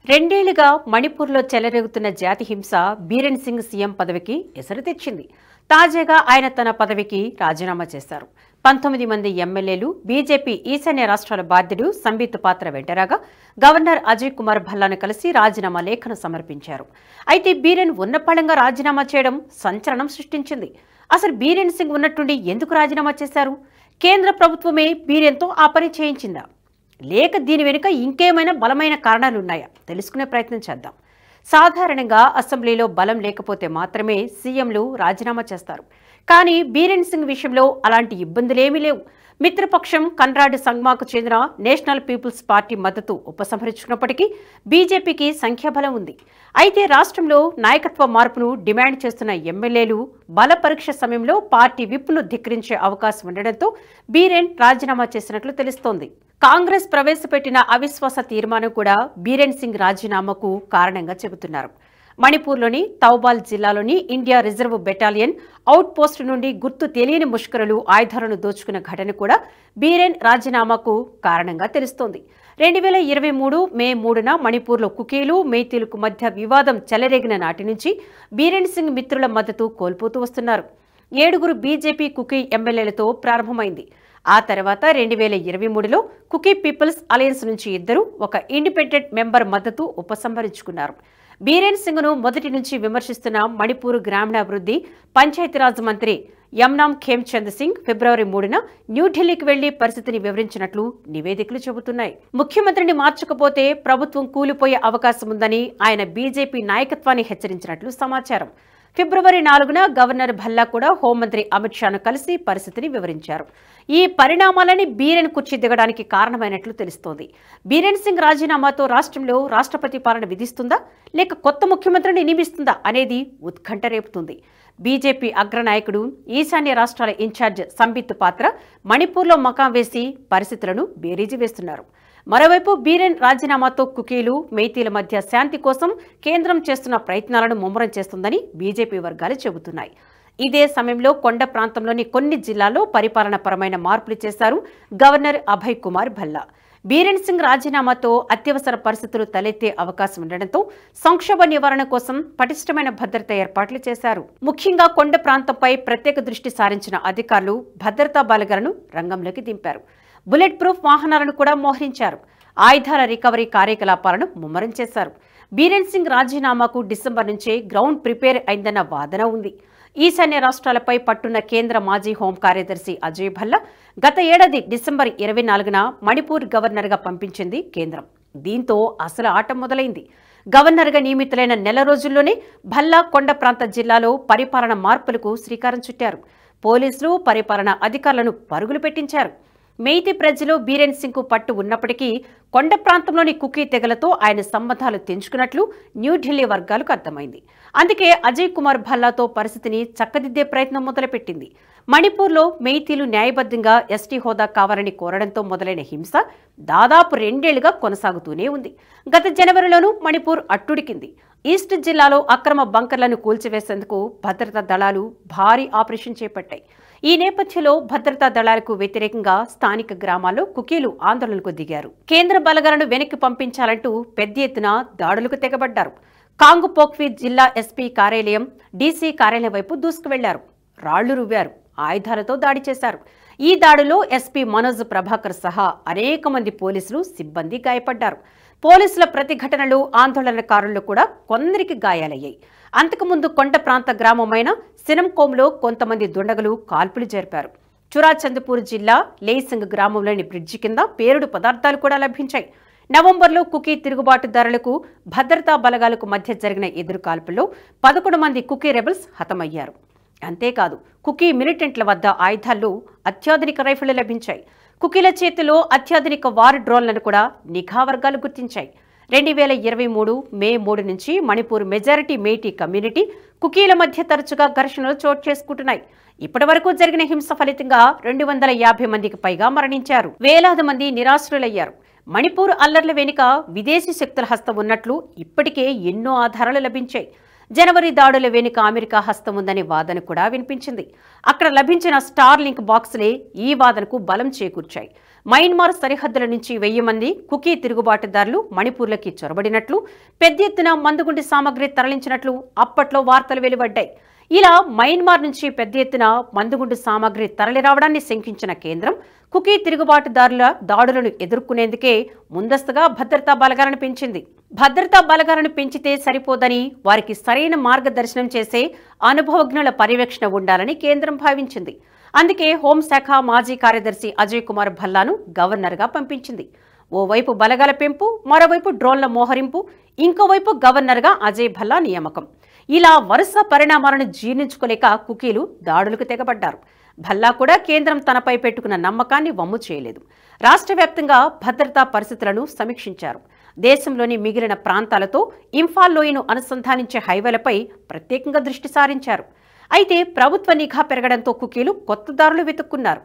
రెండేళ్లుగా మణిపూర్లో చెలరేగుతున్న జాతి హింస బీరెన్ సింగ్ సీఎం పదవికి ఎసరు తెచ్చింది. తాజాగా ఆయన తన పదవికి రాజీనామా చేశారు. 19 మంది ఎమ్మెల్యేలు, బీజేపీ ఈశాన్య రాష్ట్రాల బాధ్యుడు సంబిత్ పాత్ర వెంటరాగా గవర్నర్ అజయ్ కుమార్ భల్లాను కలిసి రాజీనామా లేఖను సమర్పించారు. అయితే బీరెన్ ఉన్నపళంగా రాజీనామా చేయడం సంచలనం సృష్టించింది. అసలు బీరెన్ సింగ్ ఉన్నట్టుండి ఎందుకు రాజీనామా చేశారు? కేంద్ర ప్రభుత్వమే బీరెన్తో ఆ పని చేయించిందా, లేక దీని వెనుక ఇంకేమైనా బలమైన కారణాలున్నాయా? తెలుసుకునే ప్రయత్నం చేద్దాం. సాధారణంగా అసెంబ్లీలో బలం లేకపోతే మాత్రమే సీఎంలు రాజీనామా చేస్తారు. కానీ బీరెన్ సింగ్ విషయంలో అలాంటి ఇబ్బందులేమీ లేవు. మిత్రపక్షం కన్రాడ్ సంగ్మాకు చెందిన నేషనల్ పీపుల్స్ పార్టీ మద్దతు ఉపసంహరించుకున్నప్పటికీ బీజేపీకి సంఖ్యాబలం ఉంది. అయితే రాష్ట్రంలో నాయకత్వ మార్పును డిమాండ్ చేస్తున్న ఎమ్మెల్యేలు బల పరీక్ష సమయంలో పార్టీ విప్ను ధిక్కరించే అవకాశం ఉండడంతో బీరెన్ రాజీనామా చేసినట్లు తెలుస్తోంది. కాంగ్రెస్ ప్రవేశపెట్టిన అవిశ్వాస తీర్మానం కూడా బీరెన్ సింగ్ రాజీనామాకు కారణంగా చెబుతున్నారు. మణిపూర్లోని తౌబాల్ జిల్లాలోని India reserve battalion out post నుండి గుర్తు తెలియని ముష్కరులు ఆయుధాలను దోచుకున్న ఘటన కూడా బీరెన్ రాజీనామాకు కారణంగా తెలుస్తోంది. 2023 మే 3న మణిపూర్లో కుకీలు, మేతీలకు మధ్య వివాదం చెలరేగిన నాటి నుంచి బీరెన్ సింగ్ మిత్రుల మద్దతు కోల్పోతూ వస్తున్నారు. 7 బీజేపీ కుకీ ఎమ్మెల్యేలతో ప్రారంభమైంది. ఆ తర్వాత 2023లో కుకీ పీపుల్స్ అలయన్స్ నుంచి 2, ఒక ఇండిపెండెంట్ మెంబర్ మద్దతు ఉపసంహరించుకున్నారు. బీరెన్ సింగ్ను మొదటి నుంచి విమర్శిస్తున్న మణిపూర్ గ్రామీణాభివృద్ధి, పంచాయతీరాజ్ మంత్రి యమ్నామ్ ఖేమ్చంద్ సింగ్ ఫిబ్రవరి 3న న్యూఢిల్లీకి వెళ్లి పరిస్థితిని వివరించినట్లు నివేదికలు చెబుతున్నాయి. ముఖ్యమంత్రిని మార్చకపోతే ప్రభుత్వం కూలిపోయే అవకాశం ఉందని ఆయన బీజేపీ నాయకత్వాన్ని హెచ్చరించినట్లు సమాచారం. ఫిబ్రవరి 4న గవర్నర్ భల్లా కూడా హోంమంత్రి అమిత్ షాను కలిసి పరిస్థితిని వివరించారు. ఈ పరిణామాలని బీరెన్ కుర్చీ దిగడానికి కారణమైనట్లు తెలుస్తోంది. బీరెన్ సింగ్ రాజీనామాతో రాష్ట్రంలో రాష్ట్రపతి పాలన విధిస్తుందా, లేక కొత్త ముఖ్యమంత్రిని నియమిస్తుందా అనేది ఉత్కంఠ రేపుతుంది. బీజేపీ అగ్రనాయకుడు, ఈశాన్య రాష్ట్రాల ఇన్ఛార్జ్ సంబిత్ పాత్ర మణిపూర్లో మకాం వేసి పరిస్థితులను బేరీజు వేస్తున్నారు. మరోవైపు బీరెన్ రాజీనామాతో కుకీలు, మేతీల మధ్య శాంతి కోసం కేంద్రం చేస్తున్న ప్రయత్నాలను ముమ్మరం చేస్తుందని బీజేపీ వర్గాలు చెబుతున్నాయి. ఇదే సమయంలో కొండ ప్రాంతంలోని కొన్ని జిల్లాల్లో పరిపాలనాపరమైన మార్పులు చేశారు గవర్నర్ అభయ్ కుమార్ భల్లా. బీరెన్ సింగ్ రాజీనామాతో అత్యవసర పరిస్థితులు తలెత్తే అవకాశం ఉండడంతో సంక్షోభ నివారణ కోసం పటిష్టమైన భద్రతా ఏర్పాట్లు చేశారు. ముఖ్యంగా కొండ ప్రాంతంపై ప్రత్యేక దృష్టి సారించిన అధికారులు భద్రతా బలగాలను రంగంలోకి దింపారు. బుల్లెట్ ప్రూఫ్ వాహనాలను కూడా మోహరించారు. ఆయుధాల రికవరీ కార్యకలాపాలను ముమ్మరం చేశారు. బీరెన్ సింగ్ రాజీనామాకు డిసెంబర్ నుంచే గ్రౌండ్ ప్రిపేర్ అయిందన్న వాదన ఉంది. ఈశాన్య రాష్ట్రాలపై పట్టున్న కేంద్ర మాజీ హోం కార్యదర్శి అజయ్ భల్లా గత ఏడాది డిసెంబర్ 24న మణిపూర్ గవర్నర్గా పంపించింది కేంద్రం. దీంతో అసలు ఆట మొదలైంది. గవర్నర్గా నియమితులైన నెల రోజుల్లోనే భల్లా కొండ ప్రాంత జిల్లాలో పరిపాలన మార్పులకు శ్రీకారం చుట్టారు. పోలీసులు, పరిపాలనా అధికారులను పరుగులు పెట్టించారు. మెయితీ ప్రజలు బీరెన్ సింగ్కు పట్టు ఉన్నప్పటికీ కొండ ప్రాంతంలోని కుకీ తెగలతో ఆయన సంబంధాలు తెంచుకున్నట్లు న్యూఢిల్లీ వర్గాలకు అర్థమైంది. అందుకే అజయ్ కుమార్ భల్లాతో పరిస్థితిని చక్కదిద్దే ప్రయత్నం మొదలుపెట్టింది. మణిపూర్లో మెయితీలు న్యాయబద్ధంగా ఎస్టీ హోదా కావాలని కోరడంతో మొదలైన హింస దాదాపు 2 ఏళ్లుగా కొనసాగుతూనే ఉంది. గత జనవరిలోనూ మణిపూర్ అట్టుడికింది. ఈస్ట్ జిల్లాలో అక్రమ బంకర్లను కూల్చివేసేందుకు భద్రతా దళాలు భారీ ఆపరేషన్ చేపట్టాయి. ఈ నేపథ్యంలో భద్రతా దళాలకు వ్యతిరేకంగా స్థానిక గ్రామాల్లో కుకీలు ఆందోళనకు దిగారు. కేంద్ర బలగాలను వెనక్కి పంపించాలంటూ పెద్ద ఎత్తున దాడులకు తెగబడ్డారు. కాంగుపోక్వి జిల్లా ఎస్పీ కార్యాలయం, డీసీ కార్యాలయం వైపు దూసుకువెళ్లారు. రాళ్లు రువ్వారు. ఆయుధాలతో దాడి చేశారు. ఈ దాడిలో ఎస్పీ మనోజ్ ప్రభాకర్ సహా అనేక మంది పోలీసులు, సిబ్బంది గాయపడ్డారు. పోలీసుల ప్రతిఘటనలు, ఆందోళనకారులు కూడా కొందరికి గాయాలయ్యాయి. అంతకుముందు కొండ ప్రాంత గ్రామమైన సినంకోమ్లో కొంతమంది దుండగులు కాల్పులు జరిపారు. చురాచంద్పూర్ జిల్లా లేసింగ్ గ్రామంలోని బ్రిడ్జి కింద పేలుడు పదార్థాలు కూడా లభించాయి. నవంబర్లో కుకీ తిరుగుబాటుదారులకు భద్రతా బలగాలకు మధ్య జరిగిన ఎదురు కాల్పుల్లో 11 మంది కుకీ రెబల్స్ హతమయ్యారు. అంతేకాదు, కుకీ మిలిటెంట్ల వద్ద ఆయుధాల్లో అత్యాధునిక రైఫిళ్లు లభించాయి. కుకీల చేతిలో అత్యాధునిక వార్ డ్రోన్లను కూడా నిఘా వర్గాలు గుర్తించాయి. 2023 మే 3 నుంచి మణిపూర్ మెజారిటీ మేటీ కమ్యూనిటీ, కుకీల మధ్య తరచుగా ఘర్షణలు చోటు చేసుకుంటున్నాయి. ఇప్పటి వరకు జరిగిన హింస ఫలితంగా 250 మందికి పైగా మరణించారు. వేలాది మంది నిరాశ్రులయ్యారు. మణిపూర్ అల్లర్ల వెనుక విదేశీ శక్తుల హస్తం ఉన్నట్లు ఇప్పటికే ఎన్నో ఆధారాలు లభించాయి. జనవరి దాడుల వెనుక అమెరికా హస్తం ఉందనే వాదన కూడా వినిపించింది. అక్కడ లభించిన స్టార్ లింక్ బాక్సులే ఈ వాదనకు బలం చేకూర్చాయి. మయన్మార్ సరిహద్దుల నుంచి 1000 మంది కుకీ తిరుగుబాటుదారులు మణిపూర్లోకి చొరబడినట్లు, పెద్ద ఎత్తున మందుగుండి సామగ్రి తరలించినట్లు అప్పట్లో వార్తలు వెలువడ్డాయి. ఇలా మయన్మార్ నుంచి పెద్ద ఎత్తున మందుగుండు సామగ్రి తరలిరావడాన్ని శంకించిన కేంద్రం కుకీ తిరుగుబాటుదారుల దాడులను ఎదుర్కొనేందుకే ముందస్తుగా భద్రతా బలగాలను పెంచింది. భద్రతా బలగాలను పెంచితే సరిపోదని, వారికి సరైన మార్గదర్శనం చేసే అనుభవజ్ఞుల పర్యవేక్షణ ఉండాలని కేంద్రం భావించింది. అందుకే హోంశాఖ మాజీ కార్యదర్శి అజయ్ కుమార్ భల్లాను గవర్నర్గా పంపించింది. ఓవైపు బలగాల పెంపు, మరోవైపు డ్రోన్ల మోహరింపు, ఇంకోవైపు గవర్నర్గా అజయ్ భల్లా నియామకం. ఇలా వరుస పరిణామాలను జీర్ణించుకోలేక కుకీలు దాడులకు తెగబడ్డారు. భల్లా కూడా కేంద్రం తనపై పెట్టుకున్న నమ్మకాన్ని వమ్ము చేయలేదు. రాష్ట్ర వ్యాప్తంగా భద్రతా పరిస్థితులను సమీక్షించారు. దేశంలోని మిగిలిన ప్రాంతాలతో ఇంఫాల్ లోయను అనుసంధానించే హైవేలపై ప్రత్యేకంగా దృష్టి సారించారు. అయితే ప్రభుత్వ నిఘా పెరగడంతో కుకీలు కొత్త దారులు వెతుక్కున్నారు.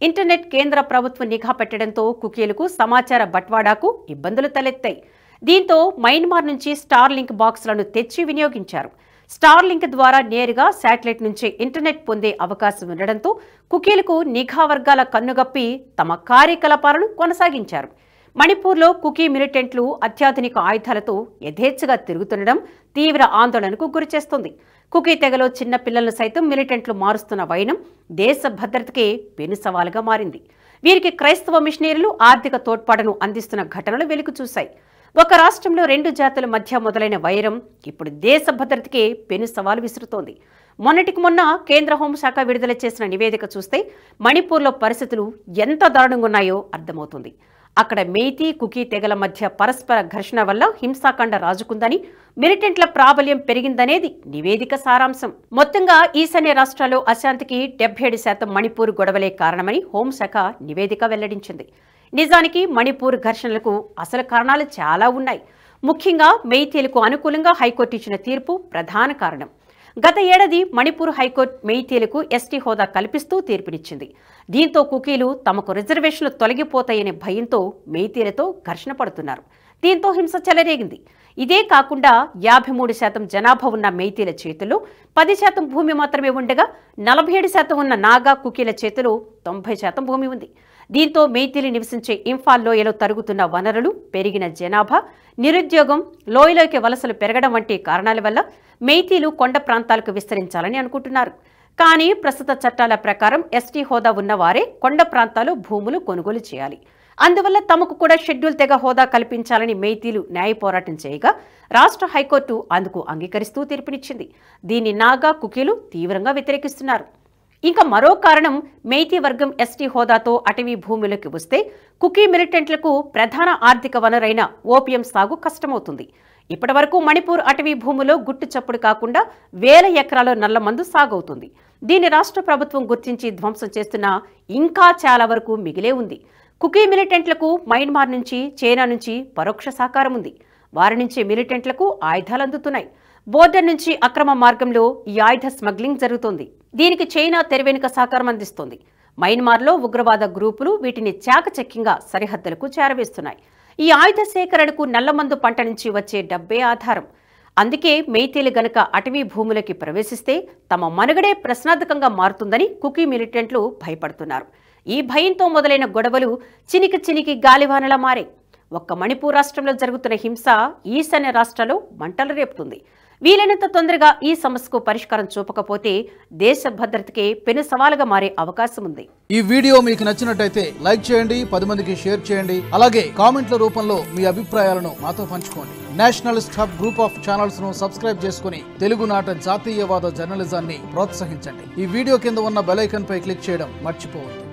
ఇంటర్నెట్ కేంద్ర ప్రభుత్వ నిఘా పెట్టడంతో కుకీలకు సమాచార బట్వాడాకు ఇబ్బందులు తలెత్తాయి. దీంతో మయన్మార్ నుంచి స్టార్ లింక్ బాక్సులను తెచ్చి వినియోగించారు. స్టార్ లింక్ ద్వారా నేరుగా శాటిలైట్ నుంచి ఇంటర్నెట్ పొందే అవకాశం ఉండడంతో కుకీలకు నిఘా వర్గాల కన్నుగప్పి తమ కార్యకలాపాలను కొనసాగించారు. మణిపూర్లో కుకీ మిలిటెంట్లు అత్యాధునిక ఆయుధాలతో యథేచ్ఛగా తిరుగుతుండడం తీవ్ర ఆందోళనకు గురిచేస్తోంది. కుకీ తెగలో చిన్న పిల్లలను సైతం మిలిటెంట్లు మారుస్తున్న వైనం దేశ భద్రతకే పెను సవాలుగా మారింది. వీరికి క్రైస్తవ మిషనరీలు ఆర్థిక తోడ్పాటును అందిస్తున్న ఘటనలు వెలుగు చూశాయి. ఒక రాష్ట్రంలో 2 జాతుల మధ్య మొదలైన వైరం ఇప్పుడు దేశ భద్రతకే పెను సవాలు విసురుతోంది. మొన్నటికి మొన్న కేంద్ర హోంశాఖ విడుదల చేసిన నివేదిక చూస్తే మణిపూర్లో పరిస్థితులు ఎంత దారుణంగా ఉన్నాయో అర్థమవుతుంది. అక్కడ మెయితీ, కుకీ తెగల మధ్య పరస్పర ఘర్షణ వల్ల హింసాకాండ రాజుకుందని, మిలిటెంట్ల ప్రాబల్యం పెరిగిందనేది నివేదిక సారాంశం. మొత్తంగా ఈశాన్య రాష్ట్రాల్లో అశాంతికి 77% మణిపూర్ గొడవలే కారణమని హోంశాఖ నివేదిక వెల్లడించింది. నిజానికి మణిపూర్ ఘర్షణలకు అసలు కారణాలు చాలా ఉన్నాయి. ముఖ్యంగా మెయితీలకు అనుకూలంగా హైకోర్టు ఇచ్చిన తీర్పు ప్రధాన కారణం. గత ఏడాది మణిపూర్ హైకోర్టు మెయితీలకు ఎస్టీ హోదా కల్పిస్తూ తీర్పునిచ్చింది. దీంతో కుకీలు తమకు రిజర్వేషన్లు తొలగిపోతాయనే భయంతో మెయితీలతో ఘర్షణ పడుతున్నారు. దీంతో హింస చెలరేగింది. ఇదే కాకుండా 53% జనాభా ఉన్న మెయితీల చేతుల్లో 10% భూమి మాత్రమే ఉండగా 47% ఉన్న నాగా కుకీల చేతిలో 90% భూమి ఉంది. దీంతో మెయితీలు నివసించే ఇంఫాల్ లోయలో తరుగుతున్న వనరులు, పెరిగిన జనాభా, నిరుద్యోగం, లోయలోకి వలసలు పెరగడం వంటి కారణాల వల్ల మెయితీలు కొండ ప్రాంతాలకు విస్తరించాలని అనుకుంటున్నారు. కానీ ప్రస్తుత చట్టాల ప్రకారం ఎస్టీ హోదా ఉన్నవారే కొండ ప్రాంతాలు భూములు కొనుగోలు చేయాలి. అందువల్ల తమకు కూడా షెడ్యూల్ తెగ హోదా కల్పించాలని మెయితీలు న్యాయ పోరాటం చేయగా రాష్ట్ర హైకోర్టు అందుకు అంగీకరిస్తూ తీర్పునిచ్చింది. దీన్ని నాగా కుకీలు తీవ్రంగా వ్యతిరేకిస్తున్నారు. ఇంకా మరో కారణం, మెయితీ వర్గం ఎస్టీ హోదాతో అటవీ భూములకు వస్తే కుకీ మిలిటెంట్లకు ప్రధాన ఆర్థిక వనరైన ఓపియం సాగు కష్టమవుతుంది. ఇప్పటి వరకు మణిపూర్ అటవీ భూములో గుట్టు చప్పుడు కాకుండా 1000 ఎకరాల నల్లమందు సాగవుతుంది. దీన్ని రాష్ట్ర ప్రభుత్వం గుర్తించి ధ్వంసం చేస్తున్నా ఇంకా చాలా వరకు మిగిలే ఉంది. కుకీ మిలిటెంట్లకు మయన్మార్ నుంచి, చైనా నుంచి పరోక్ష సహకారం ఉంది. వారి నుంచి మిలిటెంట్లకు ఆయుధాలు అందుతున్నాయి. బోర్డర్ నుంచి అక్రమ మార్గంలో ఈ ఆయుధ స్మగ్లింగ్ జరుగుతోంది. దీనికి చైనా తెరవెనుక సహకారం అందిస్తోంది. మయన్మార్లో ఉగ్రవాద గ్రూపులు వీటిని చాకచక్యంగా సరిహద్దులకు చేరవేస్తున్నాయి. ఈ ఆయుధ సేకరణకు నల్లమందు పంట నుంచి వచ్చే డబ్బే ఆధారం. అందుకే మెయితీలు గనక అటవీ భూములకి ప్రవేశిస్తే తమ మనుగడే ప్రశ్నార్థకంగా మారుతుందని కుకీ మిలిటెంట్లు భయపడుతున్నారు. ఈ భయంతో మొదలైన గొడవలు చినికి గాలివానలా మారాయి. ఒక్క మణిపూర్ రాష్ట్రంలో జరుగుతున్న హింస ఈశాన్య రాష్ట్రాల్లో మంటలు రేపుతుంది. వీలైనంత తొందరగా ఈ సమస్యకు పరిష్కారం చూపకపోతే దేశ భద్రతకే పెను సవాలుగా మారే అవకాశం ఉంది. ఈ వీడియో మీకు నచ్చినట్టయితే లైక్ చేయండి, 10 మందికి షేర్ చేయండి. అలాగే కామెంట్ల రూపంలో మీ అభిప్రాయాలను మాతో పంచుకోండి. Nationalist hub group of channels ను సబ్స్క్రైబ్ చేసుకుని తెలుగునాట జాతీయవాద జర్నలిజాన్ని ప్రోత్సహించండి. ఈ వీడియో కింద ఉన్న బెల్ ఐకాన్ పై క్లిక్ చేయడం మర్చిపోవద్దు.